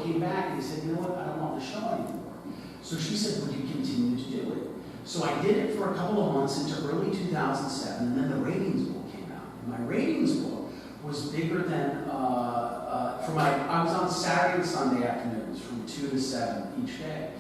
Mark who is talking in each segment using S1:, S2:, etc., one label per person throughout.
S1: came back and he said, you know what, I don't want the show anymore. So she said, would you continue to do it? So I did it for a couple of months into early 2007, and then the ratings book came out. And my ratings book was bigger than, I was on Saturday and Sunday afternoons from 2 to 7 each day.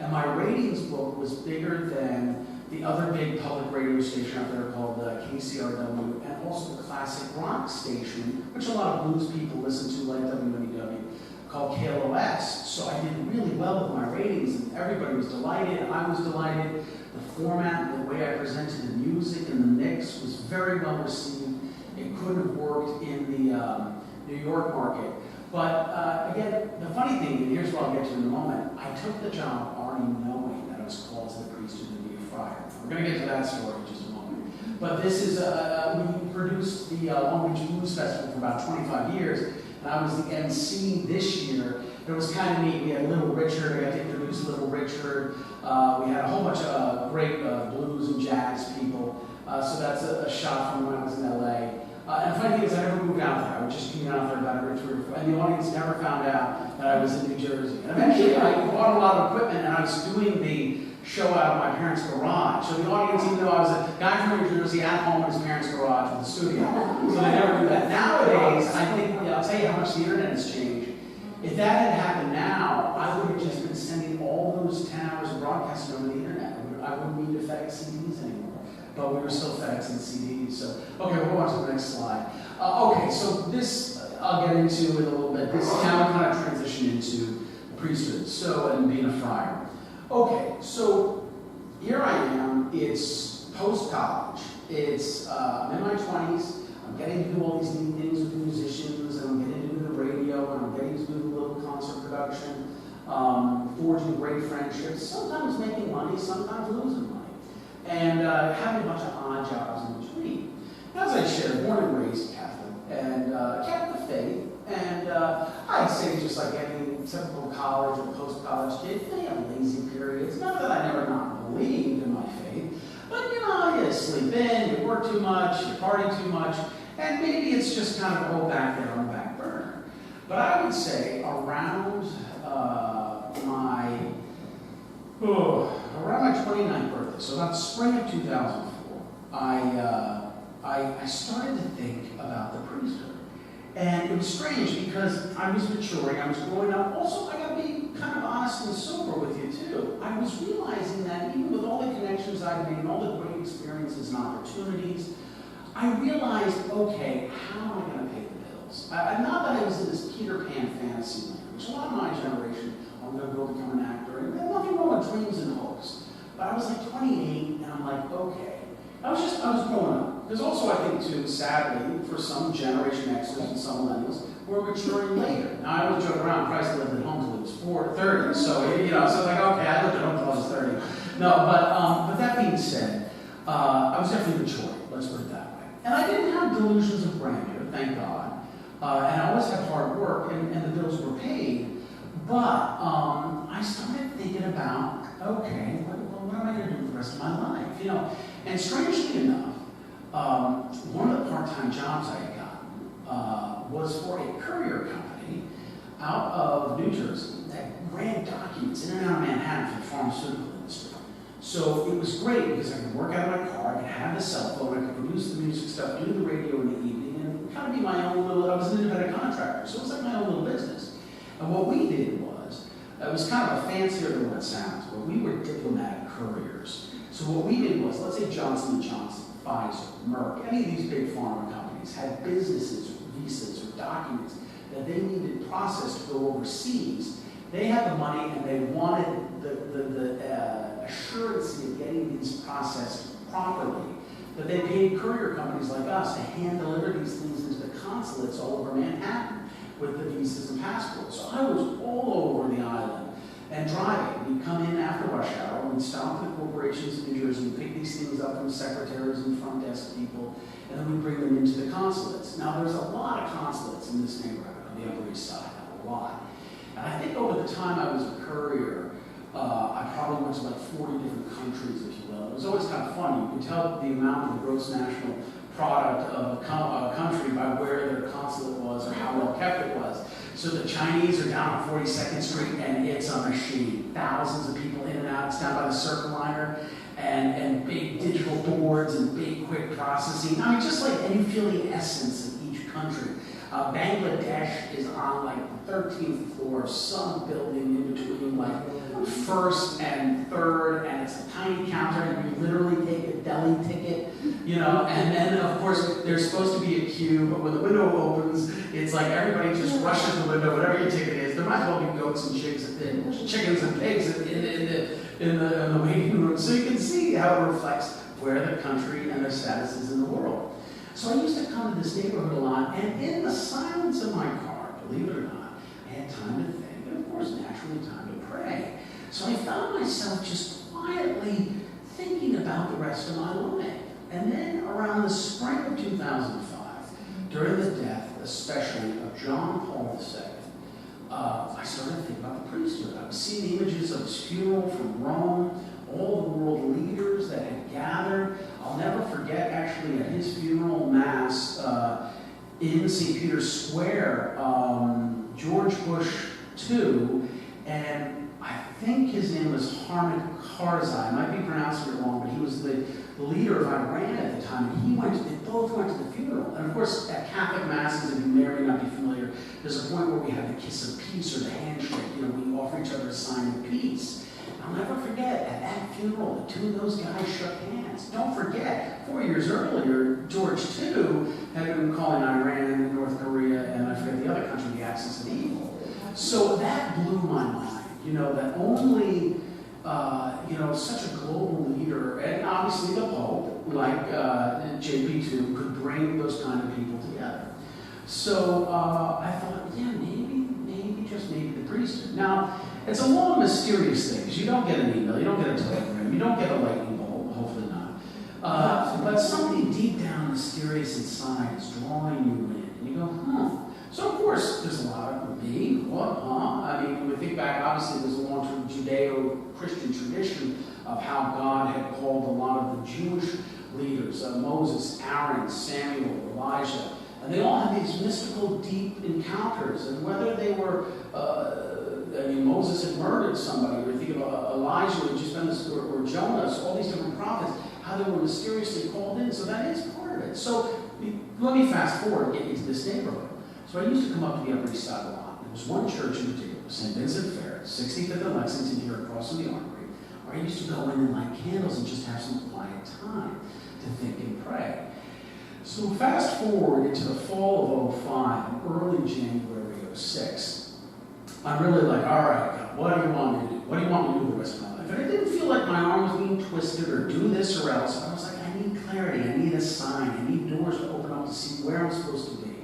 S1: And my ratings book was bigger than the other big public radio station out there called KCRW, and also the classic rock station, which a lot of blues people listen to, like WWW, called KLOS. So I did really well with my ratings, and everybody was delighted. I was delighted. The format, the way I presented the music and the mix was very well received. It couldn't have worked in the New York market. But again, the funny thing, and here's what I'll get to in a moment, I took the job already knowing that I was called to the priesthood to be a friar. We're going to get to that story in just a moment. But this is, we produced the Long Beach Blues Festival for about 25 years, and I was the MC this year. It was kind of neat. We had Little Richard. I got to introduce Little Richard. We had a whole bunch of great blues and jazz people. So that's a shot from when I was in LA. And the funny thing is, I never moved out there. I would just commute out there about every 3 or 4. And the audience never found out that I was in New Jersey. And eventually, I bought a lot of equipment, and I was doing the show out of my parents' garage. So the audience, even though I was a guy from New Jersey at home in his parents' garage with a studio, so they never do that. Nowadays, I think, I'll tell you how much the internet has changed. If that had happened now, I would have just been sending all those 10 hours of broadcasting over the internet. I wouldn't need to FedEx CDs anymore. But we were still FedExing CDs. So, okay, we'll watch the next slide. Okay, so this I'll get into in a little bit. This now kind of transition into priesthood, so and being a friar. Okay, so here I am. It's post-college. It's I'm in my 20s. I'm getting to do all these neat things with musicians, and I'm getting to do the radio, and I'm getting to do the little concert production, forging great friendships. Sometimes making money, sometimes losing money. And having a bunch of odd jobs in between. As I shared, born and raised Catholic, and kept the faith, and I'd say just like any typical college or post-college kid, they have lazy periods. Not that I never not believed in my faith, but you know, you sleep in, you work too much, you party too much, and maybe it's just kind of all back there on the back burner. But I would say around my 29th birthday, so about spring of 2004, I started to think about the priesthood. And it was strange because I was maturing, I was growing up. Also, I got to be kind of honest and sober with you too. I was realizing that even with all the connections I've made and all the great experiences and opportunities, I realized, okay, how am I going to pay the bills? Not that I was in this Peter Pan fantasy land, which a lot of my generation, I'm going to go become an actor. And there's nothing wrong with dreams and hopes. But I was like 28, and I'm like, okay. I was growing up. There's also, I think, too, sadly, for some Generation Xers and some millennials, we're maturing later. Now, I always joke around, Christ lived at home until he was 30. So, you know, so like, okay, I lived at home until I was 30. No, but that being said, I was definitely maturing, let's put it that way. And I didn't have delusions of grandeur, thank God. And I always had hard work, and the bills were paid. But I started thinking about, okay, what am I going to do for the rest of my life? You know, and strangely enough, one of the part-time jobs I had gotten was for a courier company out of New Jersey that ran documents in and out of Manhattan for the pharmaceutical industry. So it was great because I could work out of my car, I could have the cell phone, I could produce the music stuff, do the radio in the evening, and kind of be my own little, I was an independent contractor, so it was like my own little business. And what we did was, it was kind of a fancier than what it sounds, but we were diplomatic couriers. So what we did was, let's say Johnson & Johnson, Pfizer, Merck, any of these big pharma companies had businesses or visas or documents that they needed processed to go overseas. They had the money and they wanted the assurance of getting these processed properly. But they paid courier companies like us to hand deliver these things into the consulates all over Manhattan with the visas and passports. So I was all over the island and driving. We'd come in after rush hour, we'd stop at the corporations in New Jersey, we'd pick these things up from secretaries and front desk people, and then we'd bring them into the consulates. Now there's a lot of consulates in this neighborhood on the Upper East Side, a lot. And I think over the time I was a courier, I probably went to like 40 different countries, if you will. It was always kind of fun. You could tell the amount of the gross national product of a country by where their consulate was or how well kept it was. So the Chinese are down on 42nd Street, and it's a machine. Thousands of people in and out. It's down by the Circle Liner, and big digital boards and big quick processing. I mean, just like, and you feel the essence of each country. Bangladesh is on like the 13th floor of some building in between like first and third, and it's a tiny counter, and you literally take a deli ticket, you know, and then of course there's supposed to be a queue, but when the window opens, it's like everybody just rushes the window, whatever your ticket is. There might as well be goats and chickens and pigs in the waiting room, so you can see how it reflects where the country and their status is in the world. So I used to come to this neighborhood a lot, and in the silence of my car, believe it or not, I had time to think, and of course, naturally, time to pray. So I found myself just quietly thinking about the rest of my life. And then around the spring of 2005, during the death, especially of John Paul II, I started to think about the priesthood. I was seeing images of his funeral from Rome, all the world leaders that had gathered. I'll never forget, actually, at his funeral mass in St. Peter's Square, George Bush II, and I think his name was Hamid Karzai. I might be pronouncing it wrong, but he was the leader of Iran at the time, and they both went to the funeral. And of course, at Catholic masses, if you may or may not be familiar, there's a point where we have the kiss of peace or the handshake. You know, we offer each other a sign of peace. I'll never forget, at that funeral, the two of those guys shook hands. Don't forget, 4 years earlier, George II had been calling Iran and North Korea, and I forget the other country, the axis of evil. So that blew my mind, you know, that only, you know, such a global leader, and obviously the Pope, like JP2, could bring those kind of people together. So I thought, yeah, just maybe the priesthood. Now, it's a long, mysterious thing, because you don't get an email, you don't get a telegram, you don't get a lightning bolt, hopefully not. But something deep down mysterious inside is drawing you in, and you go, huh. So, of course, there's a lot of me, what, huh? I mean, when we think back, obviously, there's a long-term Judeo-Christian tradition of how God had called a lot of the Jewish leaders, Moses, Aaron, Samuel, Elijah, and they all had these mystical, deep encounters, and whether they were, I mean, Moses had murdered somebody, or you think of Elijah who had just done this, or Jonas, all these different prophets, how they were mysteriously called in, so that is part of it. So let me fast forward and get you to this neighborhood. So I used to come up to the Upper East Side a lot. There was one church in particular, St. Vincent Ferret, 65th and Lexington here across from the Armory, where I used to go in and light candles and just have some quiet time to think and pray. So fast forward into the fall of 05 and early January of 06, I'm really like, all right, God, what do you want me to do? What do you want me to do the rest of my life? And I didn't feel like my arm was being twisted or do this or else. I was like, I need clarity. I need a sign. I need doors to open up to see where I'm supposed to be.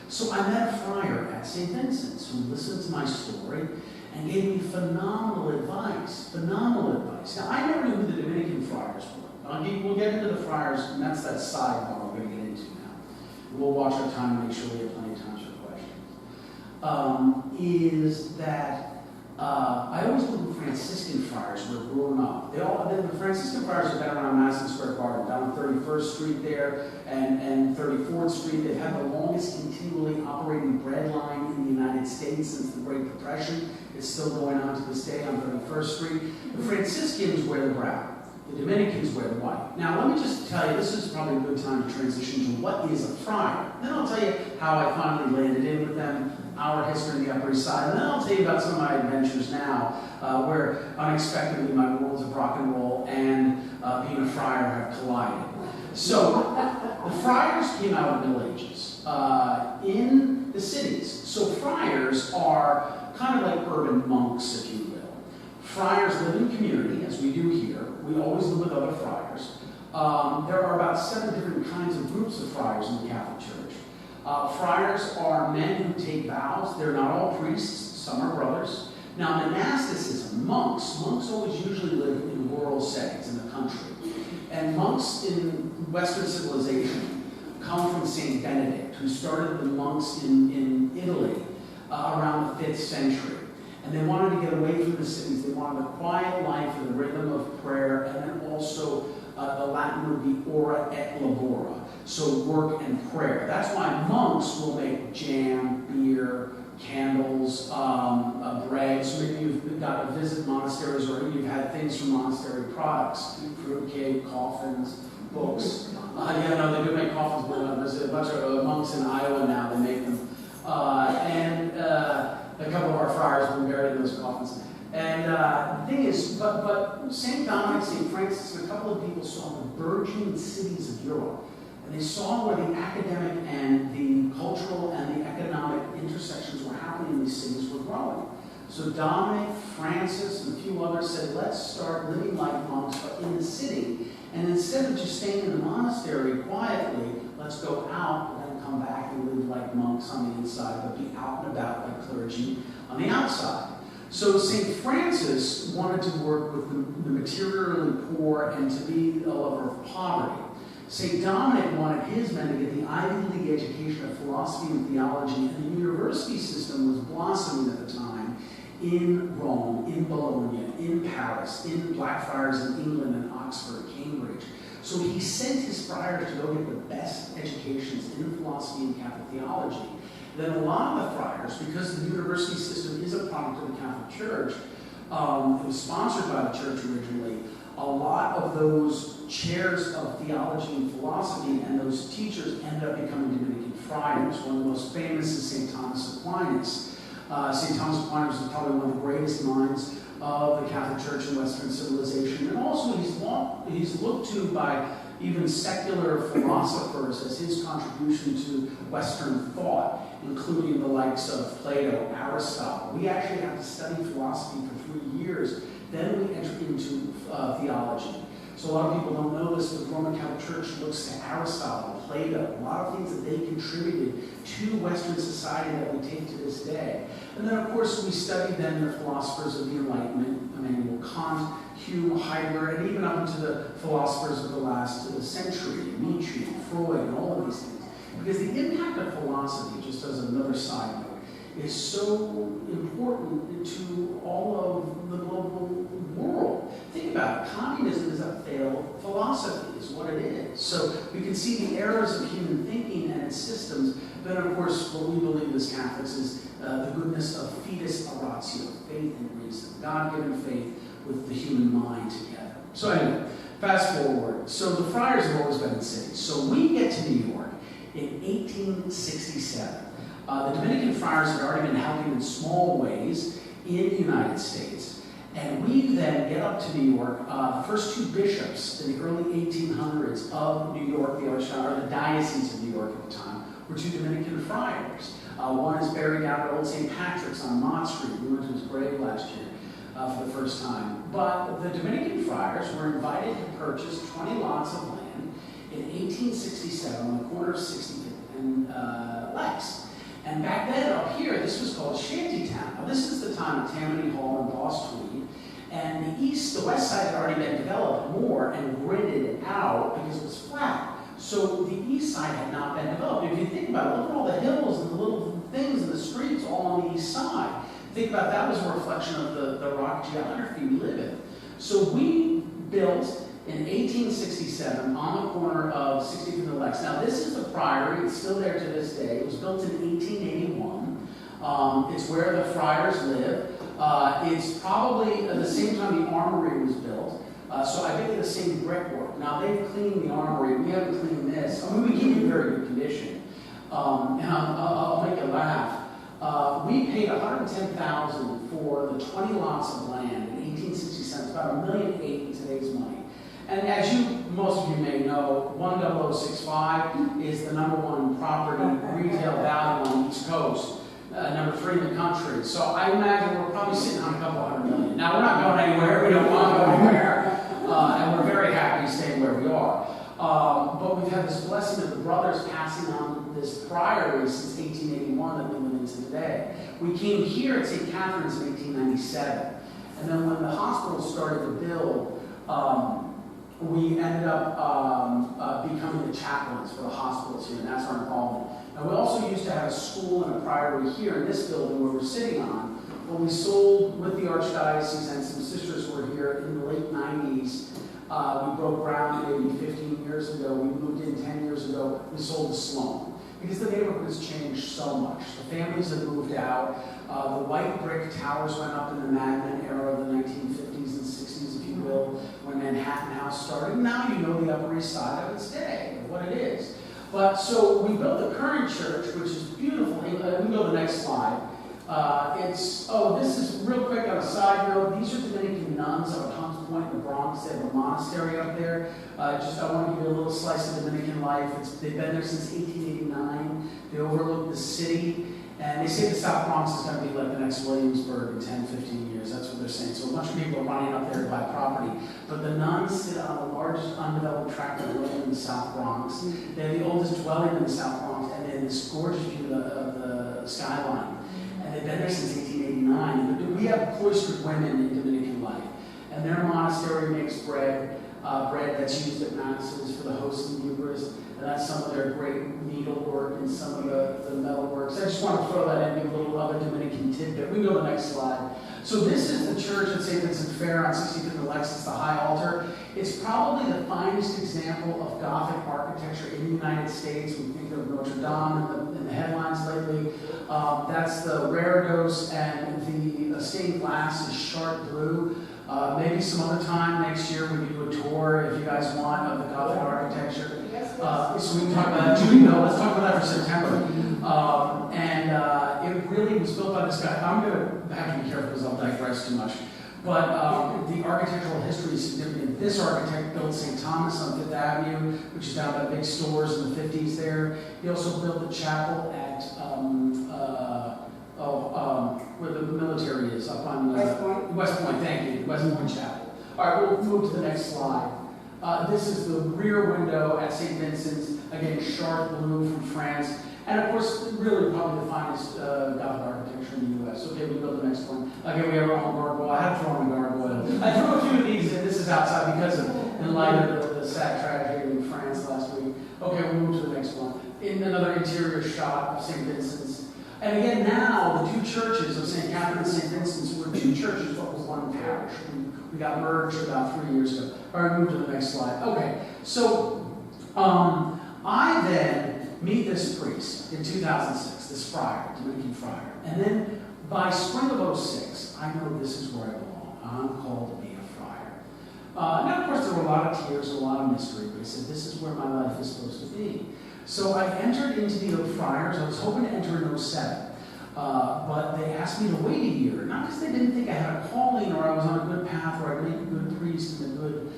S1: So I met a friar at St. Vincent's who listened to my story and gave me phenomenal advice. Phenomenal advice. Now, I never knew who the Dominican Friars were. We'll get into the Friars, and that's that sidebar we're going to get into now. We'll watch our time and make sure we have plenty of time for questions. Is that I always knew the Franciscan Friars were growing up. The Franciscan Friars have been around Madison Square Garden, down on 31st Street there, and 34th Street. They've had the longest continually operating bread line in the United States since the Great Depression. It's still going on to this day on 31st Street. The Franciscans wear the brown. The Dominicans wear the white. Now, let me just tell you, this is probably a good time to transition to what is a friar. Then I'll tell you how I finally landed in with them, our history of the Upper East Side, and then I'll tell you about some of my adventures now, where unexpectedly my worlds of rock and roll and being a friar have collided. So, the friars came out of the Middle Ages in the cities. So friars are kind of like urban monks, if you will. Friars live in community, as we do here. We always live with other friars. There are about 7 different kinds of groups of friars in the Catholic Church. Friars are men who take vows. They're not all priests. Some are brothers. Now, monasticism, monks always usually live in rural settings in the country. And monks in Western civilization come from St. Benedict, who started the monks in Italy around the 5th century. And they wanted to get away from the cities. They wanted a quiet life and the rhythm of prayer, and then also the Latin would be ora et labora, so work and prayer. That's why monks will make jam, beer, candles, bread. So maybe you've got to visit monasteries, or you've had things from monastery products, fruitcake, coffins, books. They do make coffins, but there's a bunch of monks in Iowa now that make them. And a couple of our friars were buried in those coffins. And the thing is, but St. Dominic, St. Francis, and a couple of people saw the burgeoning cities of Europe. And they saw where the academic and the cultural and the economic intersections were happening in these cities were growing. So Dominic, Francis, and a few others said, let's start living like monks, but in the city. And instead of just staying in the monastery quietly, let's go out and then come back and live like monks on the inside, but be out and about like clergy on the outside. So St. Francis wanted to work with the materially poor and to be a lover of poverty. St. Dominic wanted his men to get the Ivy League education of philosophy and theology, and the university system was blossoming at the time in Rome, in Bologna, in Paris, in Blackfriars in England and Oxford, Cambridge. So he sent his friars to go get the best educations in philosophy and Catholic theology. Then a lot of the friars, because the university system is a product of the Catholic Church, it was sponsored by the church originally, a lot of those chairs of theology and philosophy and those teachers ended up becoming Dominican Friars. One of the most famous is St. Thomas Aquinas. St. Thomas Aquinas is probably one of the greatest minds of the Catholic Church and Western civilization. And also he's looked to by even secular philosophers as his contribution to Western thought, including the likes of Plato, Aristotle. We actually have to study philosophy for 3 years, then we enter into theology. So a lot of people don't know this, but the Roman Catholic Church looks to Aristotle, Plato, a lot of things that they contributed to Western society that we take to this day. And then, of course, we study then the philosophers of the Enlightenment, Immanuel Kant, Hume, Heidegger, and even up into the philosophers of the last century, Nietzsche, Freud, and all of these things. Because the impact of philosophy, just as another side note, is so important to all of the global world. Think about it. Communism is a failed philosophy, is what it is. So we can see the errors of human thinking and its systems. Then, of course, what we believe as Catholics is the goodness of fides oratio, faith and reason, God-given faith with the human mind together. So anyway, fast forward. So the Friars have always been in cities. So we get to New York in 1867. The Dominican Friars had already been helping in small ways in the United States. And we then get up to New York. The first two bishops in the early 1800s of New York, the Archdiocese, or the Diocese of New York at the time, were two Dominican Friars. One is buried down at Old St. Patrick's on Mott Street. We went to his grave last year for the first time. But the Dominican Friars were invited to purchase 20 lots of land in 1867 on the corner of 65th and Lex. And back then, up here, this was called Shantytown. Now, this is the time of Tammany Hall and Boss Tweed. And the west side had already been developed more and gridded out because it was flat. So the east side had not been developed. If you think about it, look at all the hills and the little things in the streets all on the east side. Think about that was a reflection of the rock geography we live in. So we built in 1867 on the corner of 65th and Lex. Now this is the Priory, it's still there to this day. It was built in 1881. It's where the Friars live. It's probably at the same time the Armory was built. So I think the same brickwork. Now they've cleaned the Armory, we haven't cleaned this. I mean, we keep it in very good condition. And I'll make you laugh. We paid $110,000 for the 20 lots of land in 1867. It's about $1.8 million in today's money. And as most of you may know, 10065 is the #1 property retail value on the East Coast, #3 in the country. So I imagine we're probably sitting on a couple $100 million. Now we're not going anywhere. We don't want to go anywhere, and we're very happy staying where we are. But we've had this blessing of the brothers passing on this priory since 1881 that we live in today. We came here at St. Catherine's in 1897, and then when the hospital started to build. We ended up becoming the chaplains for the hospitals here, and that's our involvement. And we also used to have a school and a priory here in this building where we're sitting on. When we sold with the Archdiocese and some sisters were here in the late 90s, we broke ground maybe 15 years ago. We moved in 10 years ago. We sold to Sloan because the neighborhood has changed so much. The families have moved out. The white brick towers went up in the Mad Men era of the 1950s and 60s, if you will, when Manhattan House started. Now you know the Upper East Side of its day, what it is. But so we built the current church, which is beautiful. We can go to the next slide. This is real quick on a side note. These are Dominican nuns out of Hunts Point in the Bronx. They have a monastery up there. I want to give you a little slice of Dominican life. They've been there since 1889. They overlook the city. And they say the South Bronx is going to be like the next Williamsburg in 10, 15 years. That's what they're saying. So a bunch of people are running up there to buy property. But the nuns sit on the largest undeveloped tract of land in the South Bronx. They have the oldest dwelling in the South Bronx, and then this gorgeous view of the skyline. And they've been there since 1889. We have cloistered women in Dominican life. And their monastery makes bread that's used at masses for the hosts and Eucharist. And that's some of their great needlework and some of the metalworks. I just want to throw that in, give a little other Dominican tidbit. We can go to the next slide. So this is the church at St. Vincent Fair on 65th and Lex. It's the high altar. It's probably the finest example of Gothic architecture in the United States. We think of Notre Dame in the headlines lately. That's the Reredos, and the stained glass is sharp blue. Maybe some other time next year we can do a tour, if you guys want, of the Gothic architecture. So we can talk about that. Let's talk about that for September. It really was built by this guy. I'm going to have to be careful because I'll digress too much. But the architectural history is significant. This architect built St. Thomas on Fifth Avenue, which is down by big stores in the 50s there. He also built the chapel at where the military is, up on West Point, thank you, West Point Chapel. All right, we'll move to the next slide. This is the rear window at St. Vincent's, again, sharp blue from France. And of course, really probably the finest Gothic architecture in the U.S. Okay, we go to the next one. Again, we have our own gargoyle. I had to throw in a gargoyle. I threw a few of these in. This is outside because in light of the sad tragedy in France last week. Okay, we'll move to the next one. In another interior shot of St. Vincent's. And again, now the two churches of St. Catherine and St. Vincent's were two churches, but was one parish. We got merged about 3 years ago. All right, move to the next slide. Okay, so I then meet this priest in 2006, this friar, Dominican Friar. And then by spring of 06, I know this is where I belong. I'm called to be a friar. Now, of course, there were a lot of tears and a lot of mystery, but I said, this is where my life is supposed to be. So I entered into the Old Friars. I was hoping to enter in 07. But they asked me to wait a year, not because they didn't think I had a calling or I was on a good path or I'd make a good priest and a good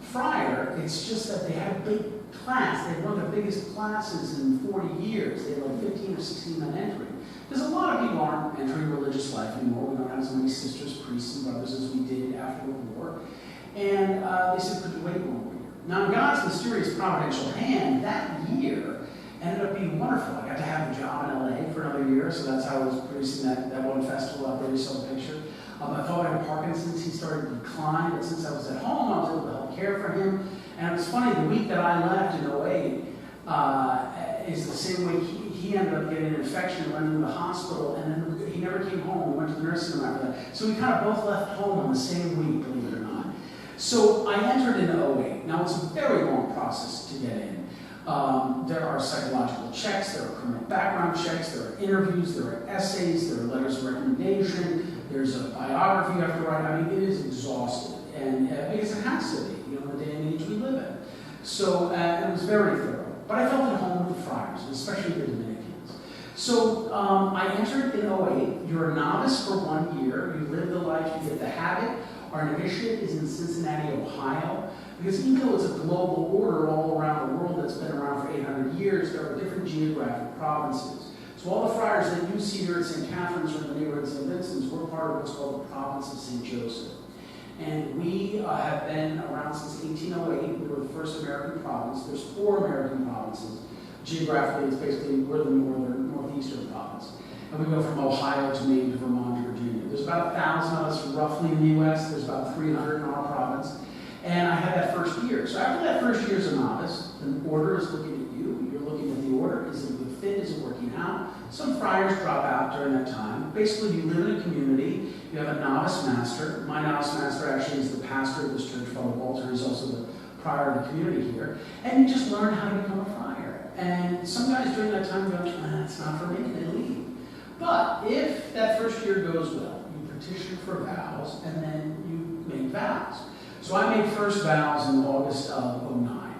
S1: friar. It's just that they had a big class. They had one of the biggest classes in 40 years. They had like 15 or 16 men entering. Because a lot of people aren't entering religious life anymore. We don't have as many sisters, priests, and brothers as we did after the war. And they said, could you wait one more year? Now, in God's mysterious providential hand, that year ended up being wonderful. I got to have a job in LA for another year, so that's how I was producing that one festival out there. You saw the picture. I thought I had Parkinson's. He started to decline, but since I was at home, I was able to help care for him. And it was funny, the week that I left in 08 is the same week he ended up getting an infection and went into the hospital, and then he never came home. We went to the nursing home after that. So we kind of both left home on the same week, believe it or not. So I entered in 08. Now, it's a very long process to get in. There are psychological checks, there are criminal background checks, there are interviews, there are essays, there are letters of recommendation, there's a biography you have to write. I mean, it is exhaustive, and because it has to be, you know, in the day and age we live in. So it was very thorough. But I felt at home with the friars, especially the Dominicans. So I entered in 08. You're a novice for 1 year. You live the life, you get the habit. Our novitiate is in Cincinnati, Ohio. Because even though it's a global order all around the world that's been around for 800 years, there are different geographic provinces. So all the friars that you see here at St. Catherine's or in the neighborhood of St. Vincent's, we're part of what's called the province of St. Joseph. And we have been around since 1808. We were the first American province. There's 4 American provinces. Geographically, it's basically, we're the northeastern province. And we go from Ohio to Maine to Vermont to Virginia. There's about 1,000 of us roughly in the U.S. There's about 300 in our province. And I had that first year. So after that first year as a novice, the order is looking at you. You're looking at the order. Is it a good fit? Is it working out? Some friars drop out during that time. Basically, you live in a community. You have a novice master. My novice master actually is the pastor of this church, Father Walter. He's also the prior of the community here. And you just learn how to become a friar. And some guys during that time go, it's not for me, and they leave. But if that first year goes well, you petition for vows, and then you make vows. So I made first vows in August of '09.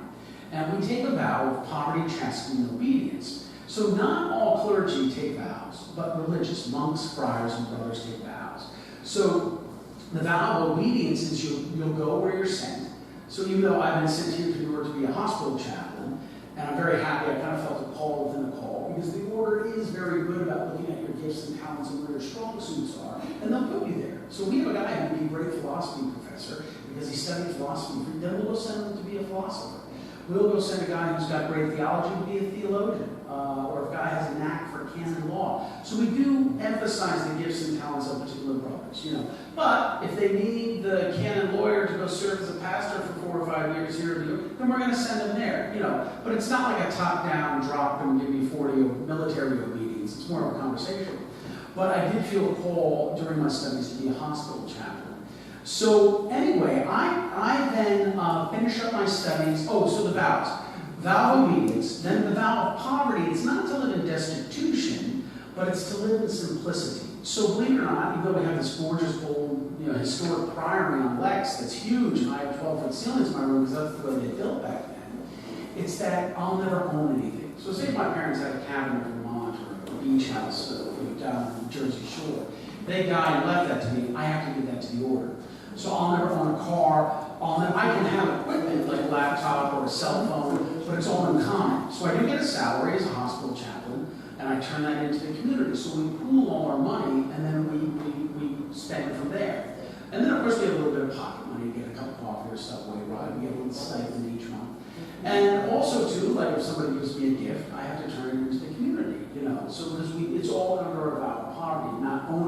S1: And we take a vow of poverty, chastity, and obedience. So not all clergy take vows, but religious, monks, friars, and brothers take vows. So the vow of obedience is you'll go where you're sent. So even though I've been sent here to New York to be a hospital chaplain, and I'm very happy, I kind of felt a call within a call, because the order is very good about looking at your gifts and talents and where your strong suits are, and they'll put you there. So we have a guy who would be a great philosophy professor, because he studied philosophy, then we'll go send him to be a philosopher. We'll go send a guy who's got great theology to be a theologian, or if a guy has a knack for canon law. So we do emphasize the gifts and talents of particular brothers, you know. But if they need the canon lawyer to go serve as a pastor for 4 or 5 years here in New York, then we're going to send them there, you know. But it's not like a top-down, drop them, give me 40 military obedience. It's more of a conversation. But I did feel a call during my studies to be a hospital chaplain. So anyway, I then finish up my studies. Oh, so the vows. Vow of obedience, then the vow of poverty. It's not to live in destitution, but it's to live in simplicity. So believe it or not, even though we have this gorgeous old, historic priory on Lex that's huge, and I have 12-foot ceilings in my room because that's the way they built back then, it's that I'll never own anything. So say if my parents had a cabin in Vermont or a beach house down on the Jersey Shore, they died and left that to me, I have to give that to the order. So I'll never own a car. I can have equipment like a laptop or a cell phone, but it's all in common. So I do get a salary as a hospital chaplain, and I turn that into the community. So we pool all our money, and then we spend it from there. And then, of course, we have a little bit of pocket money to get a cup of coffee or Subway ride. We get a little stipend each month. And also, too, like if somebody gives me a gift, I have to turn it into the community, you know. So because it's all under a vow of poverty, not owning.